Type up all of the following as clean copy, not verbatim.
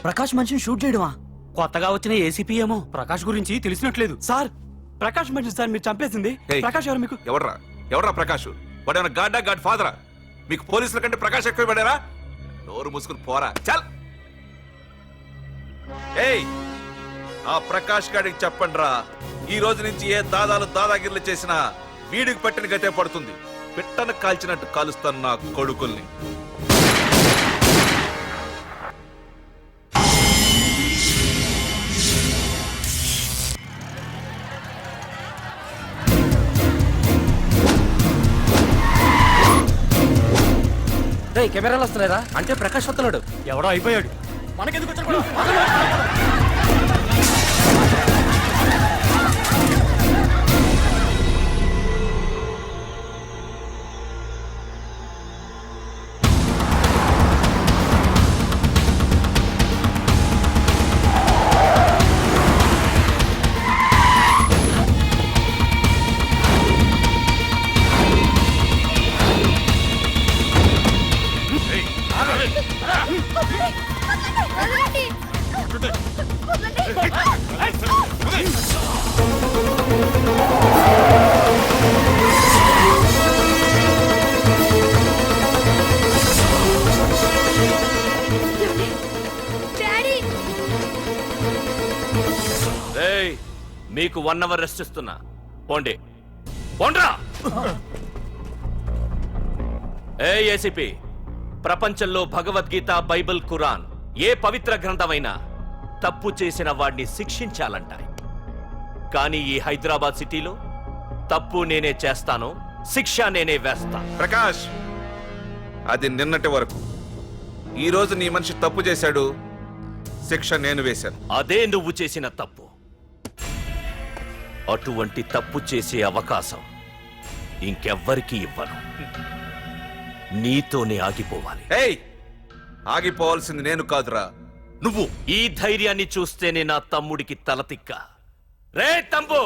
ప్రకాష్ మనిషిని షూట్ చేయడమా? కొత్తగా వచ్చిన ఏసీపీ ఏమో ప్రకాష్ గురించి తెలిసినట్లేదు. సార్ ప్రకాష్ మనిషి సార్ మీరు చంపేసింది. ప్రకాష్ ఎవరు మీకు? ఎవరా ప్రకాష్? వాడేమన్నా గాడ్డా గాడ్ ఫాదరా? మీకు పోలీసుల కంటే ప్రకాష్ ఎక్కువ పడారా? నోరు మూసుకుని పోరా చల్. ఏయ్ ఆ ప్రకాష్ గాడికి చెప్పండిరా, ఈ రోజు నుంచి ఏ దాదాగిర్లు చేసినా వీడికి పట్టిన గతే పడుతుంది. పిట్టను కాల్చినట్టు కాలుస్తాను నా కొడుకుల్ని. కెమెరాలు వస్తున్నారా? అంటే ప్రకాష్ వస్తున్నాడు. ఎవడో అయిపోయాడు. మనకెందుకు వచ్చాడు? మీకు 1 అవర్ రెస్ట్ ఇస్తున్నా. పోండి పోండ్రా. ఏసీపీ, ప్రపంచంలో భగవద్గీత, బైబిల్, ఖురాన్ ఏ పవిత్ర గ్రంథమైనా తప్పు చేసిన వాడిని శిక్షించాలంటాయి. కానీ ఈ హైదరాబాద్ సిటీలో తప్పు నేనే చేస్తాను, శిక్ష నేనే వేస్తా. ప్రకాష్, అది నిన్నటి వరకు. ఈ రోజు నీ మనిషి తప్పు చేశాడు, శిక్ష నేను వేశాను. అదే నువ్వు చేసిన తప్పు. అటువంటి తప్పు చేసే అవకాశం ఇంకెవ్వరికీ ఇవ్వను. నీతోనే ఆగిపోవాలి. ఏయ్, ఆగిపోవాల్సింది నేను కాదురా, నువ్వు. ఈ ధైర్యాన్ని చూస్తేనే నా తమ్ముడికి తలతిక్క. రే తమ్ము,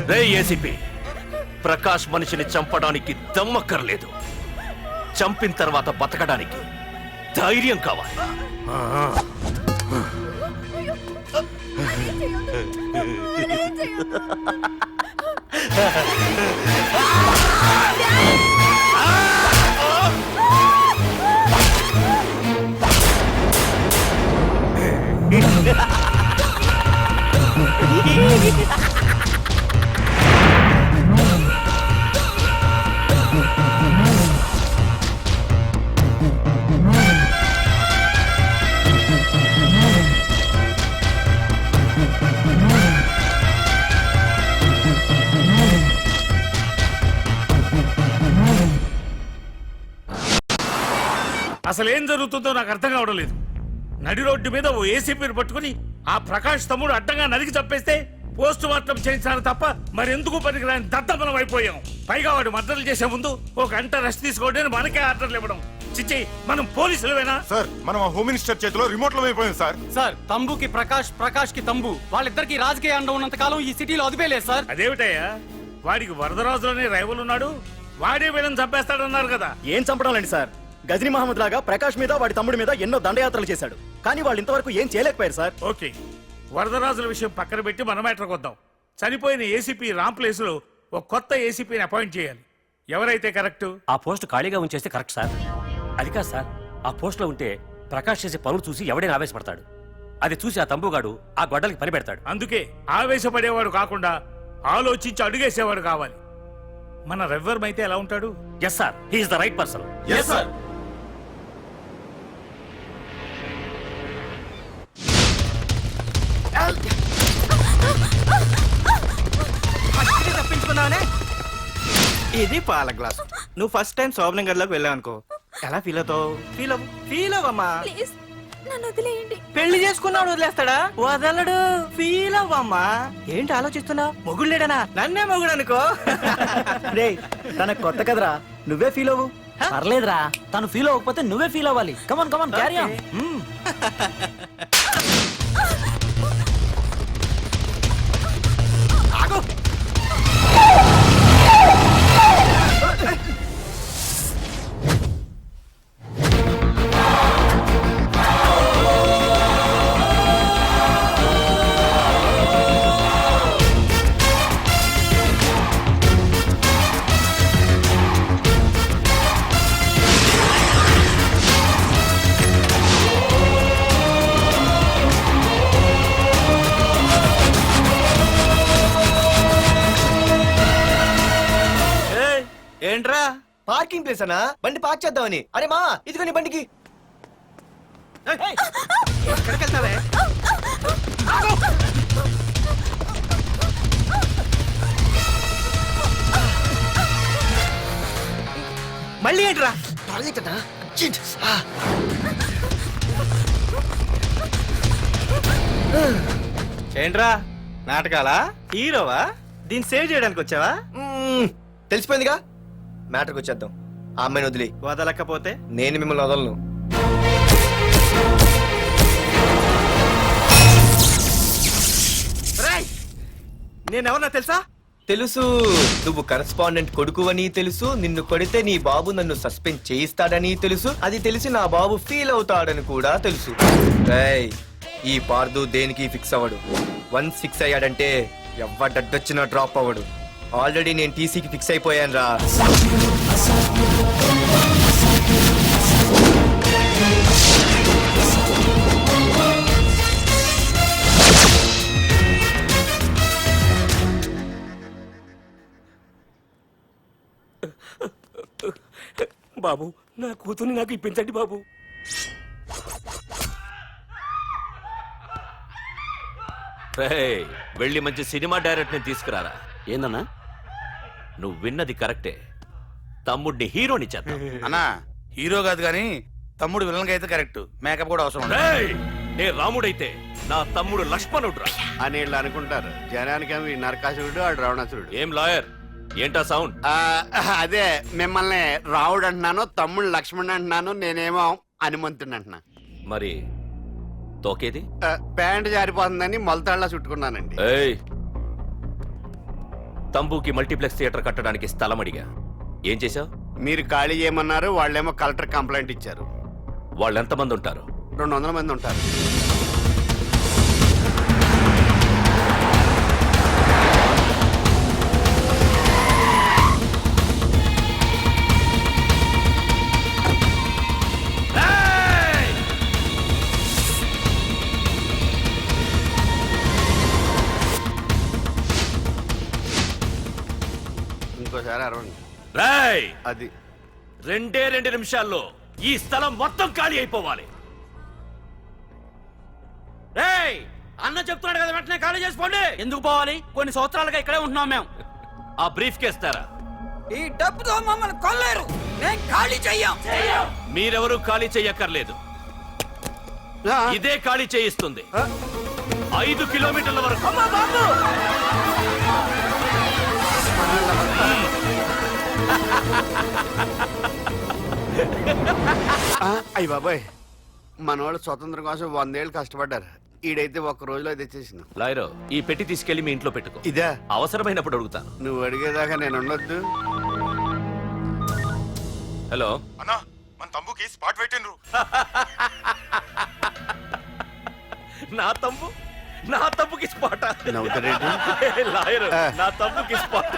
రే ఏసీపీ, ప్రకాష్ మనిషిని చంపడానికి దమ్మక్కర్లేదు, చంపిన తర్వాత బతకడానికి ధైర్యం కావాలి. అసలేం జరుగుతుందో నాకు అర్థం కావడం లేదు. నడి రోడ్డు మీద ఓ ఏసీపీని పట్టుకుని ఆ ప్రకాష్ తమ్ముడు అడ్డంగా నరికి చంపేస్తే పోస్ట్ మార్టం చేయించాలి తప్ప మరెందుకు పనికిరాని దద్దమనం అయిపోయాం. పైగా వాడు మర్డర్లు చేసే ముందు ఒక గంట రెస్ట్ తీసుకోవడానికి మనకే ఆర్డర్లు ఇవ్వడం. చిచ్చి, మనం పోలీసులవేనా? సార్ మనం ఆ హోమ్ మినిస్టర్ చేతిలో రిమోట్ లో అయిపోయాం సార్. సార్ తంబుకి ప్రకాష్, ప్రకాష్ కి తంబు, వాళ్ళిద్దరికి రాజకీయ అండ ఉన్నంత కాలం ఈ సిటీలో అదిపేలేదు సార్. అదేమిటయ్యా, వాడికి వరదరాజులోనే రైవల్ ఉన్నాడు, వాడే వీళ్ళని చంపేస్తాడన్నారు కదా. ఏం చంపడం లేండి సార్, గజనీ మహమ్మద్ లాగా ప్రకాష్ మీద వాడి తమ్ముడి మీద ఎన్నో దండయాత్రలు చేశాడు, కానీ వాళ్ళు ఇంతవరకు ఏం చేయలేకపోయారు సార్. ఓకే, వరదరాజుల విషయం పక్కన పెట్టి మన మ్యాటర్కి వద్దాం. చనిపోయిన ఏసీపీ రామ్ ప్లేస్ లో ఒక కొత్త ఏసీపీని అపాయింట్ చేయాలి. ఎవరైతే కరెక్ట్? ఆ పోస్ట్ ఖాళీగా ఉంచేస్తే కరెక్ట్ సార్. అది కాదు సార్, ఆ పోస్ట్ లో ఉంటే ప్రకాష్ చేసే పనులు చూసి ఎవడైనా ఆవేశపడతాడు. అది చూసి ఆ తంబుగాడు ఆ గొడ్డలకి పని పెడతాడు. అందుకే ఆవేశపడేవాడు కాకుండా ఆలోచించి అడుగేసేవాడు కావాలి. మన రవ్వర్ అయితే ఎలా ఉంటాడు? Yes sir, he's the right person. Yes sir. తప్పించుకున్నావనే. ఇది పాల గ్లాస్. నువ్వు ఫస్ట్ టైం శోభనం గదిలోకి వెళ్ళావు అనుకో, ఎలా ఫీల్ అవుతావు? ఫీల్ అవ్వమ్మా. ప్లీజ్ నన్ను వదిలేయండి. పెళ్లి చేసుకున్నాడు వదిలేస్తాడా? వదలడు. ఫీల్ అవ్వమ్మా. ఏంటి ఆలోచిస్తున్నావు? మొగుడు లేడనా? నన్నే మొగుడు అనుకో. రే తనకు కొత్త కదరా, నువ్వే ఫీల్ అవ్వు. పర్లేదురా, తను ఫీల్ అవ్వకపోతే నువ్వే ఫీల్ అవ్వాలి. కమాన్ కమాన్, క్యారీ ఆన్. ఏంట్రా? పార్కింగ్ ప్లేస్ అనా? బండి పార్క్ చేద్దామని. అరే మా ఇదిగో నీ బండికి. ఎక్కడికి వెళ్తావే? మళ్ళీ ఏంట్రా? ఏంట్రా నాటకాలా? హీరోవా? దీన్ని సేవ్ చేయడానికి వచ్చావా? తెలిసిపోయిందిగా, మ్యాటర్కి వచ్చేద్దాం. ఆ అమ్మాయిని వదిలి. వదలకపోతే నేను మిమ్మల్ని వదలను. నేనెవరన్నా తెలుసా? తెలుసు, నువ్వు కరెస్పాండెంట్ కొడుకు అని తెలుసు. నిన్ను కొడితే నీ బాబు నన్ను సస్పెండ్ చేయిస్తాడని తెలుసు. అది తెలిసి నా బాబు ఫీల్ అవుతాడని కూడా తెలుసు. రేయ్, ఈ పార్దు దేనికి ఫిక్స్ అవ్వడు. వన్స్ ఫిక్స్ అయ్యాడంటే ఎవ్వడొచ్చినా డ్రాప్ అవ్వడు. ఆల్రెడీ నేను టీసీకి ఫిక్స్ అయిపోయాను రా. బాబు, నా కూతుర్ని నాకు ఇప్పించండి బాబు. రేయ్, వెళ్ళి మంచి సినిమా డైరెక్ట్ ని తీసుకురారా. ఏందన్నా? నువ్వు విన్నది కరెక్టే. తమ్ముడిని హీరోని చేద్దాం. అన్నా హీరో కాదు కానీ తమ్ముడు విలన్ అయితే కరెక్ట్. మేకప్ కూడా అవసరం. రేయ్, నే రాముడైతే నా తమ్ముడు లక్ష్మణుడు అని వీళ్ళు అనుకుంటారు. జనానికి నరకాసురుడు ఆడు రావణాసురుడు. ఏం లాయర్, ఏంటా సౌండ్? అదే మిమ్మల్ని రావుడు అంటున్నాను, తమ్ముడు లక్ష్మణ్ అంటున్నాను, నేనేమో హనుమంతుడు అంటున్నా. మరి తోకేది? ప్యాంట్ జారిపోతుందని మొలతాళ్ళ చుట్టుకున్నానండి. ఏయ్, తంబుకి మల్టీప్లెక్స్ థియేటర్ కట్టడానికి స్థలం అడిగా. ఏం చేశావు? మీరు ఖాళీ చేయమన్నారు, వాళ్ళేమో కలెక్టర్ కంప్లైంట్ ఇచ్చారు. వాళ్ళు ఎంతమంది ఉంటారు? 200 మంది ఉంటారు. ఇంకోసారి అరవండి. రేయ్, అది 2 నిమిషాల్లో ఈ స్థలం మొత్తం ఖాళీ అయిపోవాలి. రేయ్, అన్న చెప్తున్నాడు కదా, వెంటనే ఖాళీ చేసుకోండి. ఎందుకు పోవాలి? కొన్ని సంవత్సరాలుగా ఇక్కడే ఉంటున్నాం మేము. ఆ బ్రీఫ్ కేస్తారా? ఈ డబ్బుతో మమ్మల్ని కొల్లేరు. నేను ఖాళీ చెయ్యం. మీరెవరూ ఖాళీ చెయ్యక్కర్లేదు, ఇదే ఖాళీ చేయిస్తుంది. 5 కిలోమీటర్ల వరకు. అయ్య బాబాయ్ మనవాళ్ళు స్వతంత్రం కోసం 100 ఏళ్ళు కష్టపడ్డారు. ఈడైతే ఒక్క రోజులో తెచ్చేసిన. లాయరు, ఈ పెట్టి తీసుకెళ్లి మీ ఇంట్లో పెట్టుకో. ఇదే అవసరమైనప్పుడు అడుగుతాను. నువ్వు అడిగేదాకా నేను ఉండొద్దు. హలో, అన్నా మన తమ్ముకి స్పాట్ పెట్టిండ్రు. నా తమ్ముకి స్పాట్. నవ్వుతారేంటి? లాయరు, నా తమ్ముకి స్పాట్.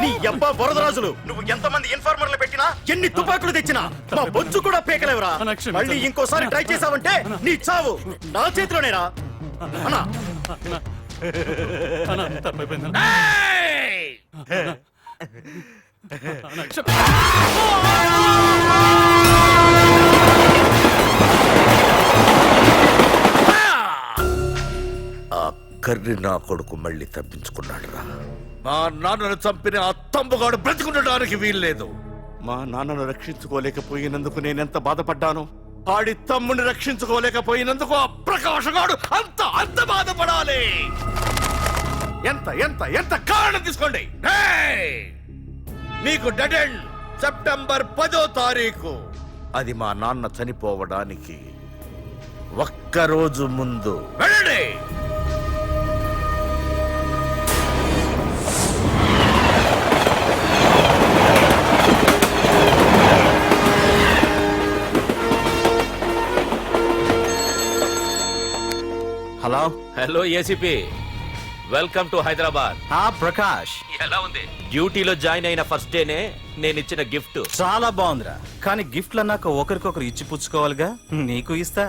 నీ అబ్బా బురదరాజులు, నువ్వు ఎంతమంది ఇన్ఫార్మర్లు పెట్టినా, ఎన్ని తుపాకులు తెచ్చినా మా బొచ్చు కూడా పేకలేవురా. మళ్ళీ ఇంకోసారి ట్రై చేసావంటే నీ చావు నా చేతిలోనేరా. అన్నా కర్రి నా కొడుకు మళ్ళీ తప్పించుకున్నాడు రా. మా నాన్నను చంపిన ఆ తంబుగాడు బ్రతికుండడానికి వీల్లేదు. మా నాన్నను రక్షించుకోలేకపోయినందుకు నేనెంత బాధపడ్డాను, ఆడి తమ్ముని రక్షించుకోలేకపోయినందుకు ఆ ప్రకాశగాడు అంత బాధపడాలి. ఎంత ఎంత ఎంత కారణం తీసుకోండి. మీకు డెడ్ ఎండ్ సెప్టెంబర్ 10వ తారీఖు. అది మా నాన్న చనిపోవడానికి ఒక్కరోజు ముందు. వెళ్ళండి. Hello hello ACP, welcome to Hyderabad. Prakash, ఎలా ఉంది? డ్యూటీలో జాయిన్ అయిన ఫస్ట్ డేనే నేను ఇచ్చిన గిఫ్ట్. చాలా బాగుందిరా. కానీ గిఫ్ట్లు అన్నాక ఒకరికొకరు ఇచ్చి పుచ్చుకోవాలిగా. నీకు ఇస్తా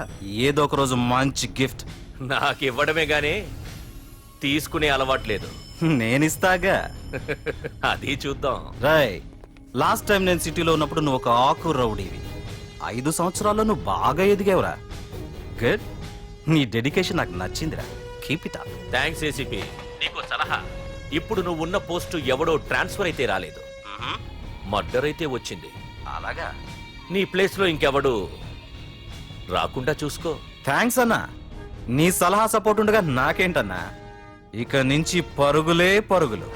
ఏదో ఒక రోజు మంచి గిఫ్ట్. నాకు ఇవ్వడమే గానీ తీసుకునే అలవాట్లేదు. నేనిస్తాగా. అది చూద్దాం. రాయ్, లాస్ట్ టైం నేను సిటీలో ఉన్నప్పుడు నువ్వు ఒక ఆకు రౌడీవి. 5 సంవత్సరాల్లో నువ్వు బాగా ఎదిగావురా. గుడ్. నీ డెడికేషన్ నాకు నచ్చిందిరా. Keep it up. Thanks ACP. నీకు సలహా, ఇప్పుడు నువ్వు ఉన్న పోస్టు ఎవడో ట్రాన్స్ఫర్ అయితే రాలేదు, మర్డర్ అయితే వచ్చింది. అలాగా? నీ ప్లేస్ లో ఇంకెవడు రాకుండా చూసుకో. థ్యాంక్స్ అన్నా. నీ సలహా సపోర్ట్ ఉండగా నాకేంటన్నా. ఇక నుంచి పరుగులే పరుగులు.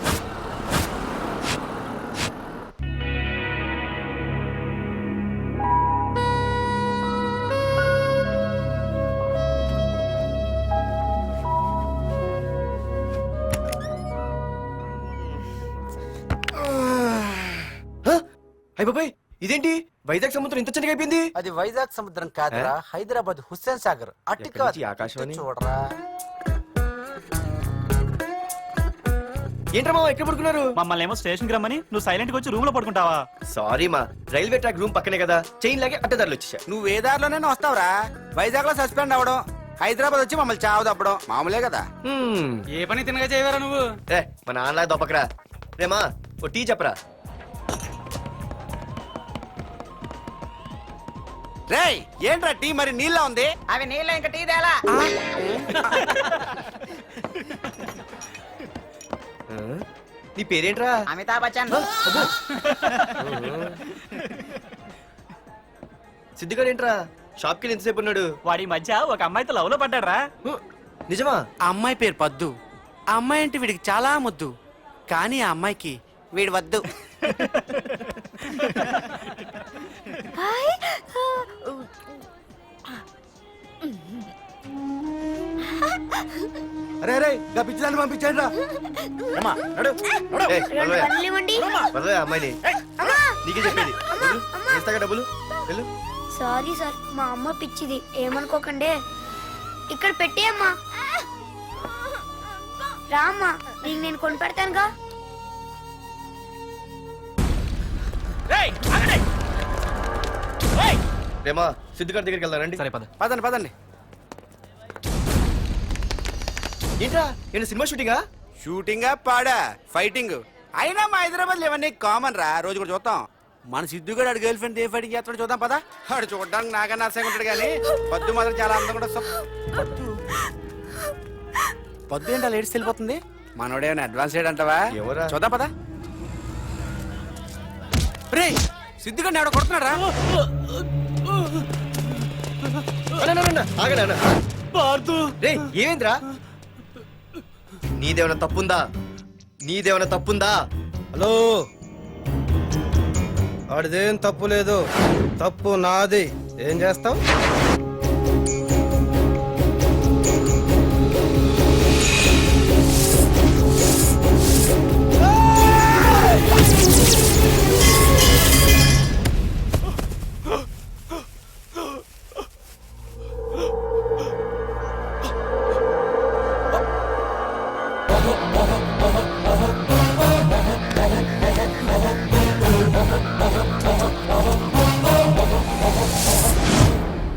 అయ్య బాబాయ్, ఇదేంటి వైజాగ్ సముద్రం ఇంత చిన్నగా అయిపోయింది? అది వైజాగ్ సముద్రం కాదురా, హైదరాబాద్ హుస్సేన్ సాగర్. అట్టి ఎక్కడి నుంచి ఆకాశవాణి? చూడరా. ఏంట్రా మామ ఎక్కడ పడుకున్నారు? మమ్మల్ని ఏమో స్టేషన్ కి రమ్మని నువ్వు సైలెంట్ గా వచ్చి రూమ్ లో పడుకుంటావా? సారీ మా, రైల్వే ట్రాక్ రూమ్ పక్కనే కదా, చైన్ లాగే అడ్డదారులు వచ్చేసా. నువ్వు ఏ దారిలోనే వస్తావురా. వైజాగ్ లో సస్పెండ్ అవడం, హైదరాబాద్ వచ్చి మమ్మల్ని చావు తప్పడం మామూలే కదా. ఏ పని తినగా చేయవరా నువ్వు? మా నాన్నలా దొప్పకరా. రేమా ఓ టీ చెప్పరా. రేయ్, ఏంట్రా టీ మరి నీళ్ళ ఉంది? అవి నీళ్ళు ఇంకా టీ తేలా. నీ పేరేంట్రా? అమితాబ్ బచ్చన్. సిద్ధిగాడు ఏంట్రా షాప్ కి ఎంతసేపు ఉన్నాడు? వాడి మధ్య ఒక అమ్మాయితో లవ్ లో పడ్డాడ్రా. నిజమా? ఆ అమ్మాయి పేరు పద్దు. ఆ అమ్మాయి అంటే వీడికి చాలా ముద్దు, కానీ ఆ అమ్మాయికి వీడు వద్దు. అరే రే గా పిచ్చిదాన్ని పంపించండి రా. ఏయ్, వదలవే ఆ అమ్మాయిని. నీకే చెప్పేది. వెళ్ళు. ఇస్తాగా డబ్బులు. వెళ్ళు. సారీ సార్, మా అమ్మ పిచ్చిది, ఏమనుకోకండి. ఇక్కడ పెట్టేయమ్మా. రామ్మా, నీకు నేను కొని పెడతానుగా. రేమా సిద్ధిగాడి దగ్గరికి వెళ్దాం రండి. సరే పద. పదండి పదండి. ఏంట్రా ఏంటి సినిమా షూటింగా? షూటింగా పాడా ఫైటింగ్ అయినా మా హైదరాబాద్ లో ఇవన్నీ కామన్ రా, రోజు కూడా చూద్దాం. మన సిద్ధు గారు గర్ల్ ఫ్రెండ్ ఏ ఫైటింగ్ చేస్తాడో చూద్దాం పదా. వాడు చూడడానికి నాకన్నా అసహ్యంగా ఉంటాడు కానీ పద్దు మాత్రం చాలా అందంగా ఉంటుంది. పద్దు ఏంటో లేడీస్ వెళ్ళిపోతుంది. మనోడేమైనా అడ్వాన్స్ అంటావా? ఎవరా? చూద్దాం పదా. రే సిద్ధు గారిని ఎవడో కొడుతున్నాడు రా. ఏమైందిరా? నీదేమైనా తప్పుందా? నీదేమైనా తప్పుందా? హలో, ఆడిదేం తప్పు లేదు, తప్పు నాది. ఏం చేస్తావు?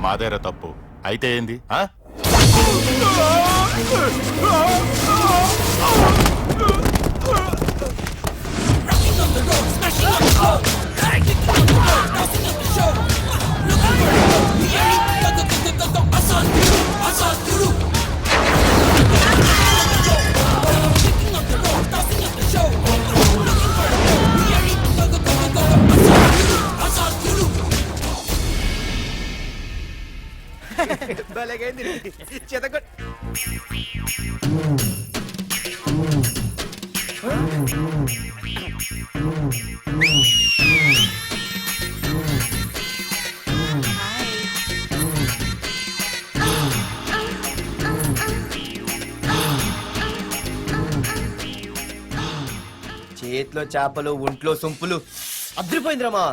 మాదేరా తప్పు అయితే ఏంది? చేతిలో చేపలు, ఒంట్లో సొంపులు. అదిరిపోయిందిరామా.